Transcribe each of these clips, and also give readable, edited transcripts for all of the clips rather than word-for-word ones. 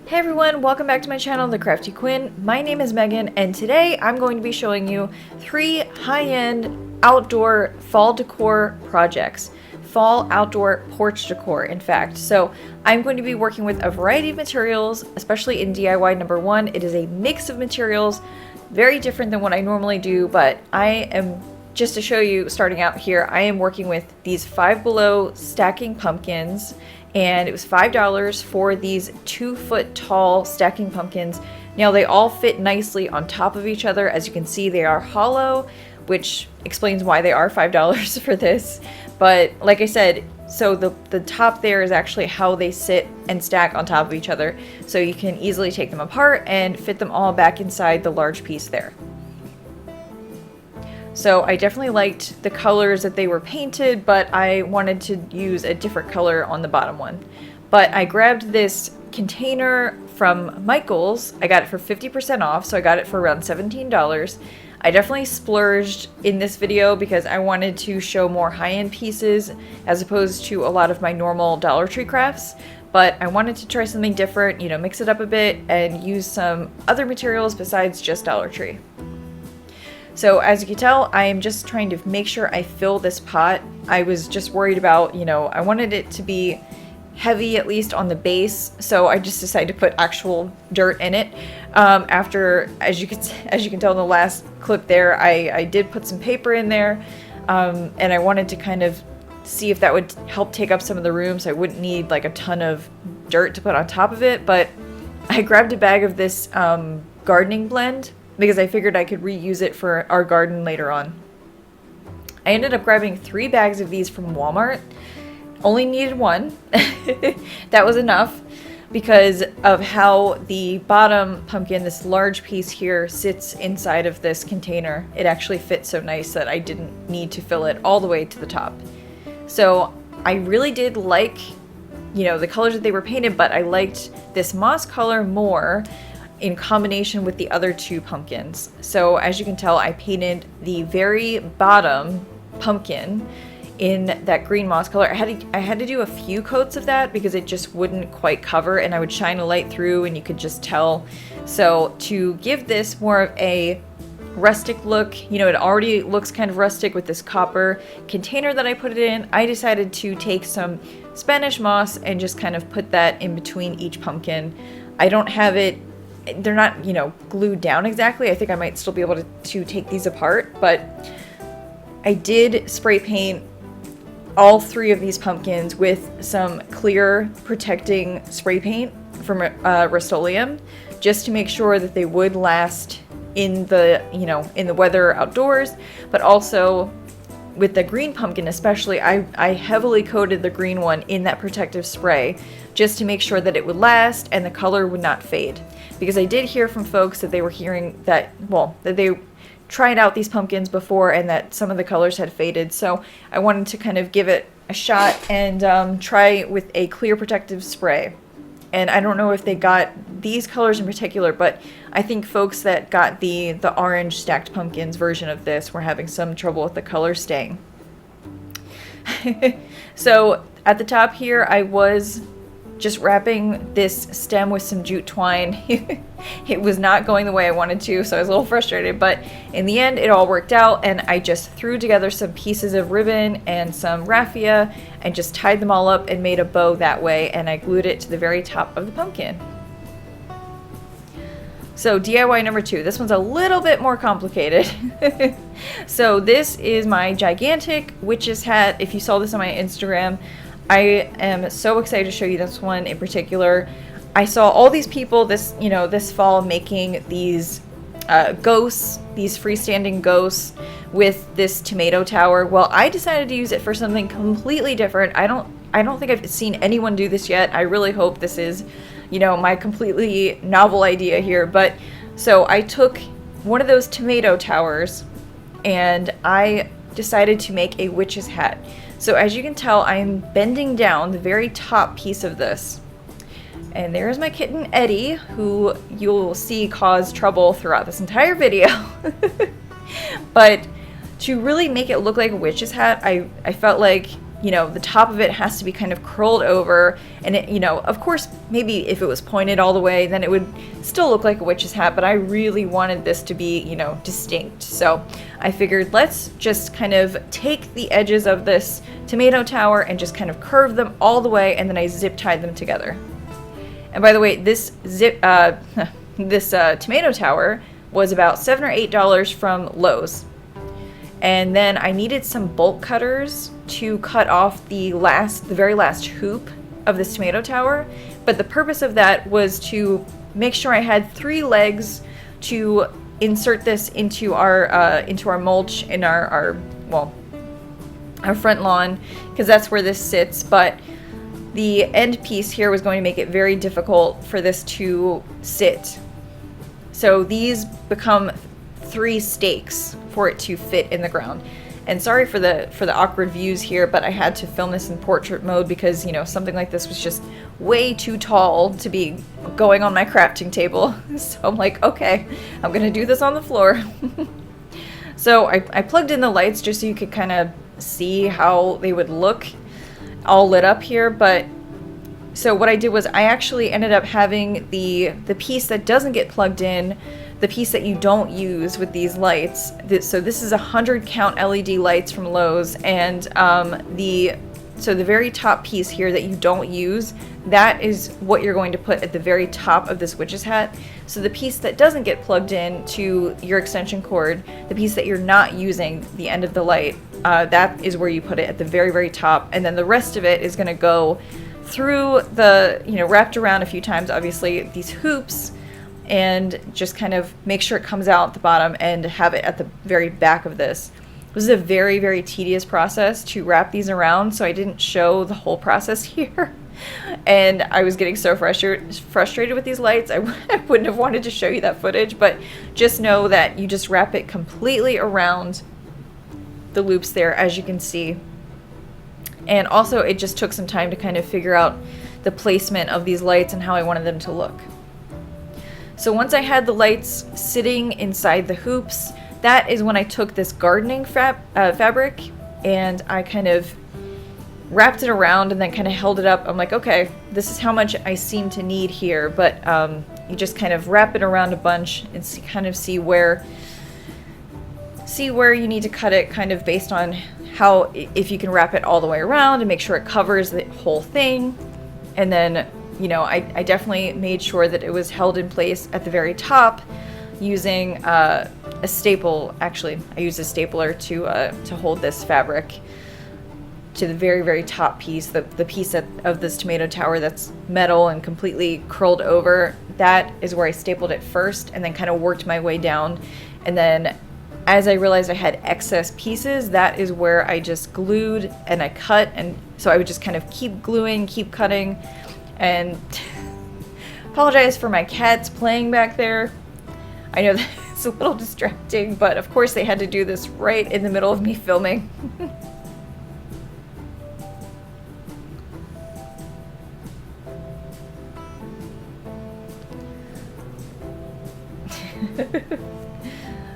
Hey everyone, welcome back to my channel, The Crafty Quinn. My name is Megan, and today I'm going to be showing you 3 high-end outdoor fall decor projects. Fall outdoor porch decor, in fact. So I'm going to be working with a variety of materials, especially in DIY number 1. It is a mix of materials, very different than what I normally do, but I am, just to show you, starting out here, I am working with these 5 Below stacking pumpkins, and it was $5 for these 2-foot tall stacking pumpkins. Now they all fit nicely on top of each other. As you can see, they are hollow, which explains why they are $5 for this. But like I said, so the top there is actually how they sit and stack on top of each other. So you can easily take them apart and fit them all back inside the large piece there. So I definitely liked the colors that they were painted, but I wanted to use a different color on the bottom one. But I grabbed this container from Michael's. I got it for 50% off, so I got it for around $17. I definitely splurged in this video because I wanted to show more high-end pieces as opposed to a lot of my normal Dollar Tree crafts. But I wanted to try something different, you know, mix it up a bit and use some other materials besides just Dollar Tree. So as you can tell, I am just trying to make sure I fill this pot. I was just worried about, you know, I wanted it to be heavy, at least on the base. So I just decided to put actual dirt in it. After, as you can tell in the last clip there, I did put some paper in there. And I wanted to kind of see if that would help take up some of the room, so I wouldn't need like a ton of dirt to put on top of it. But I grabbed a bag of this gardening blend, because I figured I could reuse it for our garden later on. I ended up grabbing 3 bags of these from Walmart. Only needed 1. That was enough because of how the bottom pumpkin, this large piece here, sits inside of this container. It actually fits so nice that I didn't need to fill it all the way to the top. So I really did like, you know, the colors that they were painted, but I liked this moss color more in combination with the other 2 pumpkins. So as you can tell, I painted the very bottom pumpkin in that green moss color. I had to do a few coats of that because it just wouldn't quite cover, and I would shine a light through and you could just tell. So to give this more of a rustic look, you know, it already looks kind of rustic with this copper container that I put it in, I decided to take some Spanish moss and just kind of put that in between each pumpkin. I don't have it, they're not, you know, glued down exactly. I think I might still be able to take these apart, but I did spray paint all 3 of these pumpkins with some clear protecting spray paint from Rust-Oleum, just to make sure that they would last in the, you know, in the weather outdoors. But also with the green pumpkin especially, I heavily coated the green one in that protective spray just to make sure that it would last and the color would not fade. Because I did hear from folks that they were hearing that, well, that they tried out these pumpkins before and that some of the colors had faded. So I wanted to kind of give it a shot and try with a clear protective spray. And I don't know if they got these colors in particular, but I think folks that got the orange stacked pumpkins version of this were having some trouble with the color staying. So at the top here, I was just wrapping this stem with some jute twine. It was not going the way I wanted to, so I was a little frustrated, but in the end it all worked out, and I just threw together some pieces of ribbon and some raffia and just tied them all up and made a bow that way, and I glued it to the very top of the pumpkin. So DIY number 2, this one's a little bit more complicated. So this is my gigantic witch's hat. If you saw this on my Instagram, I am so excited to show you this one in particular. I saw all these people this fall making these ghosts, these freestanding ghosts with this tomato tower. Well, I decided to use it for something completely different. I don't think I've seen anyone do this yet. I really hope this is, you know, my completely novel idea here. But so I took one of those tomato towers and I decided to make a witch's hat. So as you can tell, I'm bending down the very top piece of this. And there's my kitten Eddie, who you'll see cause trouble throughout this entire video. But to really make it look like a witch's hat, I felt like, you know, the top of it has to be kind of curled over, and it, you know, of course, maybe if it was pointed all the way, then it would still look like a witch's hat, but I really wanted this to be, you know, distinct. So I figured let's just kind of take the edges of this tomato tower and just kind of curve them all the way, and then I zip tied them together. And by the way, this tomato tower was about $7 or $8 from Lowe's. And then I needed some bolt cutters to cut off the very last hoop of this tomato tower. But the purpose of that was to make sure I had 3 legs to insert this into our mulch in our front lawn, because that's where this sits. But the end piece here was going to make it very difficult for this to sit. So these become 3 stakes for it to fit in the ground. And sorry for the awkward views here, but I had to film this in portrait mode because, you know, something like this was just way too tall to be going on my crafting table. So I'm like, okay, I'm gonna do this on the floor. So I plugged in the lights just so you could kind of see how they would look all lit up here. But so what I did was I actually ended up having the piece that doesn't get plugged in, the piece that you don't use with these lights. So this is 100 count LED lights from Lowe's, and the very top piece here that you don't use, that is what you're going to put at the very top of this witch's hat. So the piece that doesn't get plugged in to your extension cord, the piece that you're not using, the end of the light, that is where you put it at the very, very top. And then the rest of it is going to go through the, you know, wrapped around a few times, obviously, these hoops, and just kind of make sure it comes out the bottom and have it at the very back of this. This is a very, very tedious process to wrap these around, so I didn't show the whole process here. And I was getting so frustrated with these lights. I wouldn't have wanted to show you that footage, but just know that you just wrap it completely around the loops there, as you can see. And also, it just took some time to kind of figure out the placement of these lights and how I wanted them to look. So once I had the lights sitting inside the hoops, that is when I took this gardening fabric and I kind of wrapped it around and then kind of held it up. I'm like, okay, this is how much I seem to need here, but you just kind of wrap it around a bunch and kind of see where you need to cut it, kind of based on how, if you can wrap it all the way around and make sure it covers the whole thing. And then, you know, I definitely made sure that it was held in place at the very top using a staple. Actually, I used a stapler to hold this fabric to the very, very top piece, the piece of this tomato tower that's metal and completely curled over. That is where I stapled it first and then kind of worked my way down. And then as I realized I had excess pieces, that is where I just glued and I cut. And so I would just kind of keep gluing, keep cutting. And apologize for my cats playing back there. I know that it's a little distracting, but of course they had to do this right in the middle of me filming.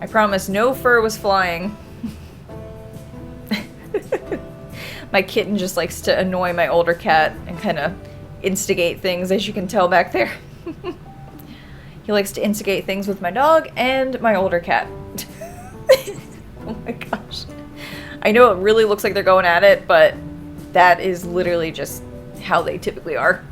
I promise no fur was flying. My kitten just likes to annoy my older cat and kind of instigate things, as you can tell back there. He likes to instigate things with my dog and my older cat. Oh my gosh. I know it really looks like they're going at it, but that is literally just how they typically are.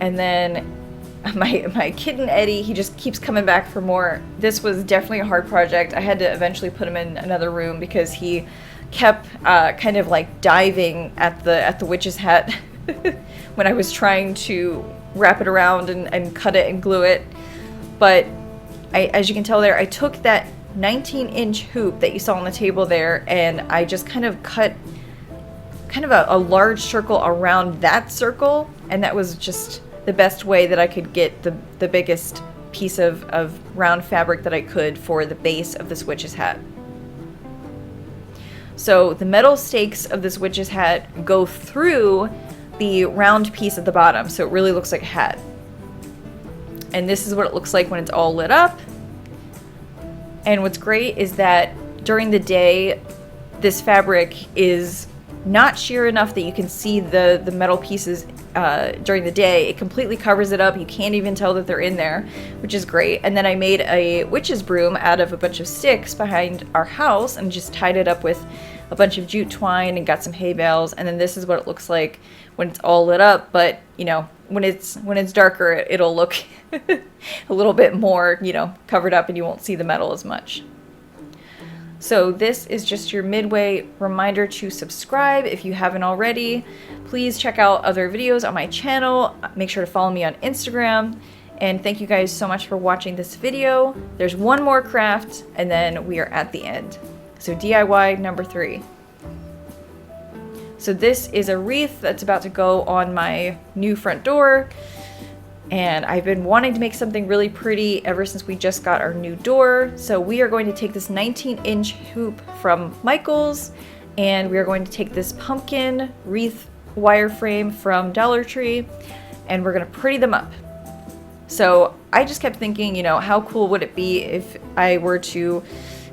And then my kitten Eddie, he just keeps coming back for more. This was definitely a hard project. I had to eventually put him in another room because he kept kind of like diving at the witch's hat when I was trying to wrap it around and cut it and glue it. But as you can tell there, I took that 19-inch hoop that you saw on the table there, and I just kind of cut kind of a large circle around that circle, and that was just the best way that I could get the biggest piece of round fabric that I could for the base of this witch's hat. So the metal stakes of this witch's hat go through the round piece at the bottom, so it really looks like a hat. And this is what it looks like when it's all lit up. And what's great is that during the day, this fabric is not sheer enough that you can see the metal pieces during the day. It completely covers it up. You can't even tell that they're in there, which is great. And then I made a witch's broom out of a bunch of sticks behind our house and just tied it up with a bunch of jute twine and got some hay bales. And then this is what it looks like when it's all lit up. But, you know, when it's darker, it'll look a little bit more, you know, covered up and you won't see the metal as much. So this is just your midway reminder to subscribe if you haven't already. Please check out other videos on my channel. Make sure to follow me on Instagram. And thank you guys so much for watching this video. There's one more craft and then we are at the end. So DIY number 3. So this is a wreath that's about to go on my new front door. And I've been wanting to make something really pretty ever since we just got our new door. So we are going to take this 19-inch hoop from Michaels, and we are going to take this pumpkin wreath wireframe from Dollar Tree, and we're going to pretty them up. So I just kept thinking, you know, how cool would it be if I were to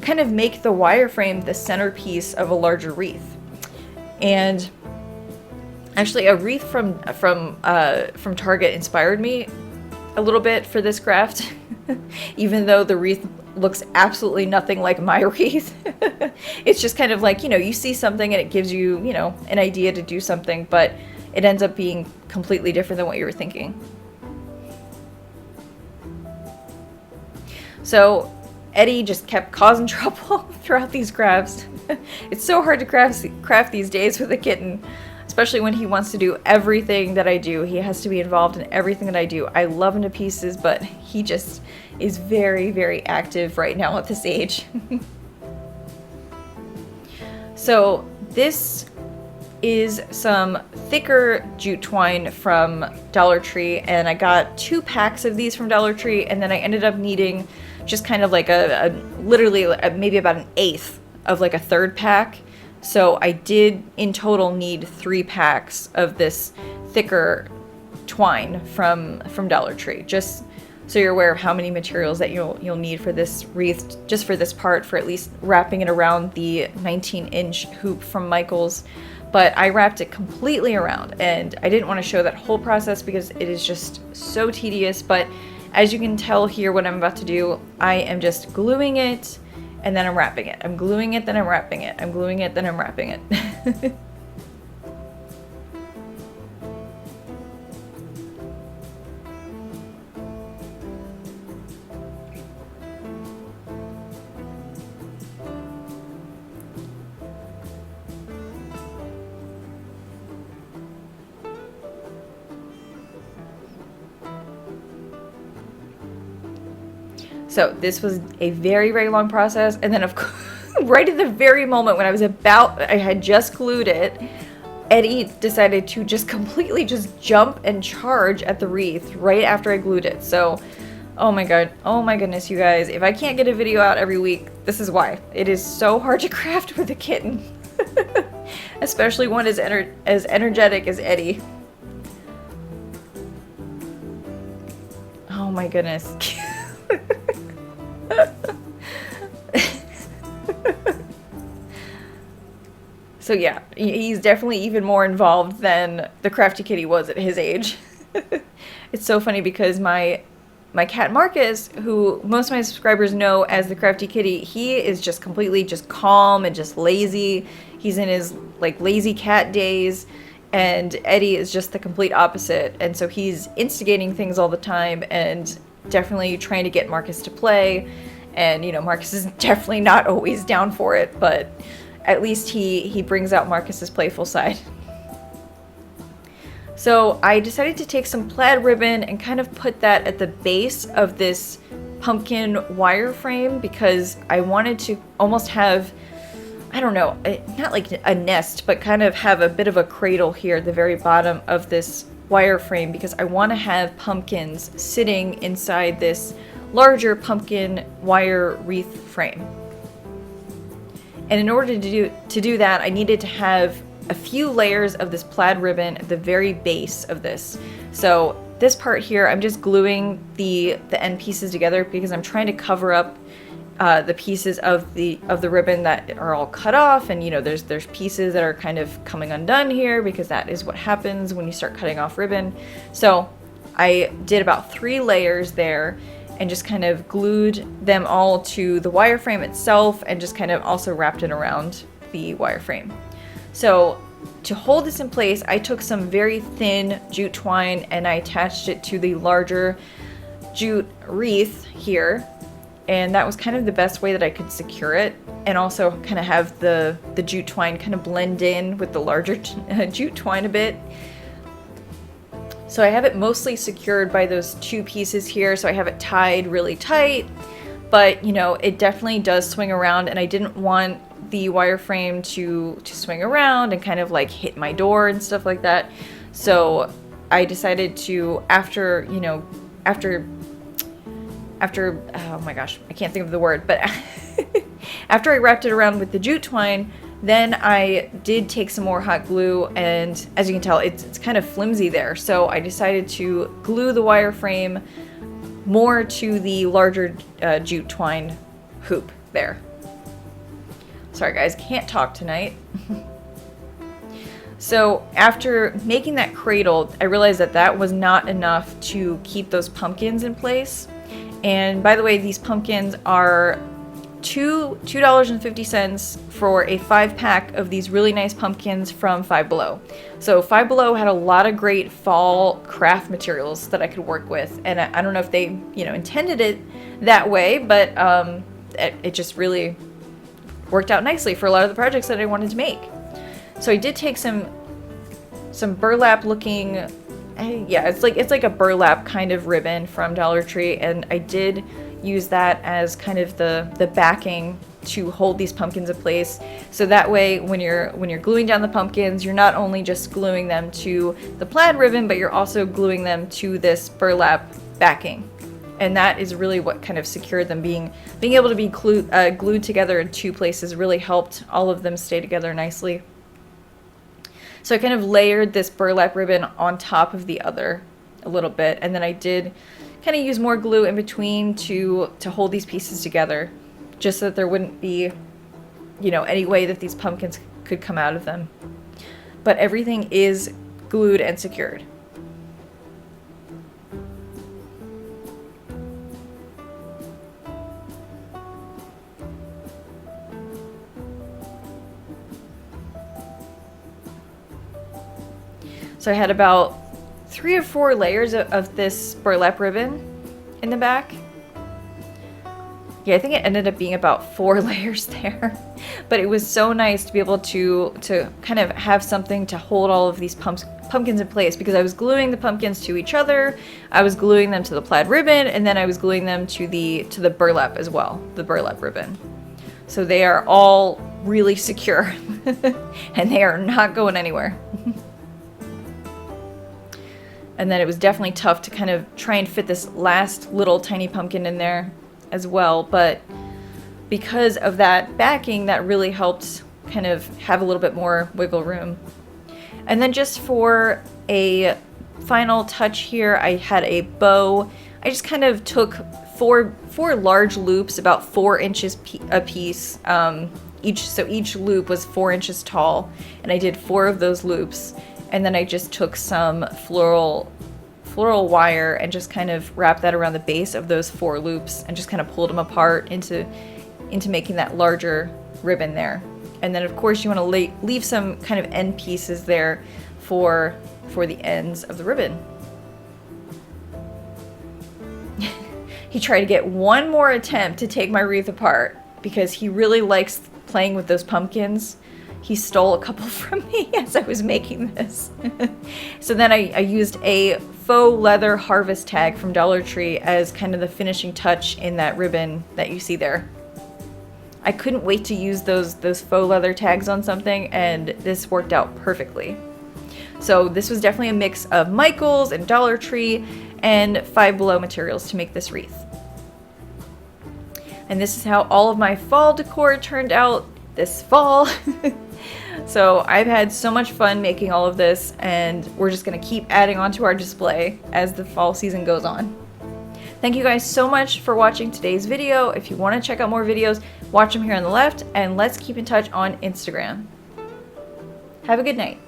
kind of make the wireframe the centerpiece of a larger wreath? And actually, a wreath from Target inspired me a little bit for this craft, even though the wreath looks absolutely nothing like my wreath. It's just kind of like, you know, you see something and it gives you, you know, an idea to do something, but it ends up being completely different than what you were thinking. So Eddie just kept causing trouble throughout these crafts. It's so hard to craft these days with a kitten. Especially when he wants to do everything that I do. He has to be involved in everything that I do. I love him to pieces, but he just is very, very active right now at this age. So this is some thicker jute twine from Dollar Tree, and I got 2 packs of these from Dollar Tree, and then I ended up needing just kind of like literally maybe about an eighth of like a 3rd pack. So I did in total need 3 packs of this thicker twine from Dollar Tree, just so you're aware of how many materials that you'll need for this wreath, just for this part, for at least wrapping it around the 19-inch hoop from Michaels. But I wrapped it completely around, and I didn't want to show that whole process because it is just so tedious. But as you can tell here, what I'm about to do, I am just gluing it, and then I'm wrapping it. I'm gluing it, then I'm wrapping it. I'm gluing it, then I'm wrapping it. So this was a very, very long process. And then of course, right at the very moment when I had just glued it, Eddie decided to just completely just jump and charge at the wreath right after I glued it. So, oh my goodness, you guys, if I can't get a video out every week, this is why. It is so hard to craft with a kitten. Especially one as energetic as Eddie. Oh my goodness. So yeah, he's definitely even more involved than the Crafty Kitty was at his age. It's so funny because my cat Marcus, who most of my subscribers know as the Crafty Kitty, he is just completely just calm and just lazy. He's in his like lazy cat days, and Eddie is just the complete opposite. And so he's instigating things all the time and definitely trying to get Marcus to play. And, you know, Marcus is definitely not always down for it, but at least he brings out Marcus's playful side. So I decided to take some plaid ribbon and kind of put that at the base of this pumpkin wireframe because I wanted to almost have, I don't know, not like a nest, but kind of have a bit of a cradle here at the very bottom of this wireframe because I want to have pumpkins sitting inside this larger pumpkin wire wreath frame. And in order to do that, I needed to have a few layers of this plaid ribbon at the very base of this. So this part here, I'm just gluing the end pieces together because I'm trying to cover up the pieces of the ribbon that are all cut off, and you know there's pieces that are kind of coming undone here because that is what happens when you start cutting off ribbon. So I did about 3 layers there and just kind of glued them all to the wireframe itself and just kind of also wrapped it around the wireframe. So to hold this in place, I took some very thin jute twine and I attached it to the larger jute wreath here, and that was kind of the best way that I could secure it and also kind of have the jute twine kind of blend in with the larger jute twine a bit. So I have it mostly secured by those 2 pieces here, so I have it tied really tight, but you know, it definitely does swing around, and I didn't want the wireframe to swing around and kind of like hit my door and stuff like that. So I decided to, after oh my gosh, I can't think of the word, but after I wrapped it around with the jute twine, then I did take some more hot glue, and as you can tell, it's kind of flimsy there. So I decided to glue the wireframe more to the larger jute twine hoop there. Sorry guys, can't talk tonight. So after making that cradle, I realized that that was not enough to keep those pumpkins in place. And by the way, these pumpkins are $2.50 for a 5-pack of these really nice pumpkins from Five Below. So Five Below had a lot of great fall craft materials that I could work with, and I don't know if they, you know, intended it that way, but it just really worked out nicely for a lot of the projects that I wanted to make. So I did take some burlap looking, yeah, it's like a burlap kind of ribbon from Dollar Tree, and I did use that as kind of the backing to hold these pumpkins in place. So that way when you're gluing down the pumpkins, you're not only just gluing them to the plaid ribbon, but you're also gluing them to this burlap backing. And that is really what kind of secured them. Being able to be glued together in 2 places really helped all of them stay together nicely. So I kind of layered this burlap ribbon on top of the other a little bit, and then I did kind of use more glue in between to hold these pieces together, just so that there wouldn't be, you know, any way that these pumpkins could come out of them. But everything is glued and secured. So I had about 3 or 4 layers of this burlap ribbon in the back. Yeah, I think it ended up being about 4 layers there. But it was so nice to be able to kind of have something to hold all of these pumpkins in place, because I was gluing the pumpkins to each other, I was gluing them to the plaid ribbon, and then I was gluing them to the burlap as well, the burlap ribbon. So they are all really secure and they are not going anywhere. And then it was definitely tough to kind of try and fit this last little tiny pumpkin in there as well, but because of that backing, that really helped kind of have a little bit more wiggle room. And then just for a final touch here, I had a bow. I just kind of took four large loops, about 4 inches a piece. Each loop was 4 inches tall, and I did 4 of those loops. And then I just took some floral wire and just kind of wrapped that around the base of those 4 loops and just kind of pulled them apart into making that larger ribbon there. And then of course you want to leave some kind of end pieces there for the ends of the ribbon. He tried to get one more attempt to take my wreath apart because he really likes playing with those pumpkins. He stole a couple from me as I was making this. So then I used a faux leather harvest tag from Dollar Tree as kind of the finishing touch in that ribbon that you see there. I couldn't wait to use those faux leather tags on something, and this worked out perfectly. So this was definitely a mix of Michaels and Dollar Tree and Five Below materials to make this wreath. And this is how all of my fall decor turned out this fall. So I've had so much fun making all of this, and we're just going to keep adding on to our display as the fall season goes on. Thank you guys so much for watching today's video. If you want to check out more videos, watch them here on the left, and let's keep in touch on Instagram. Have a good night.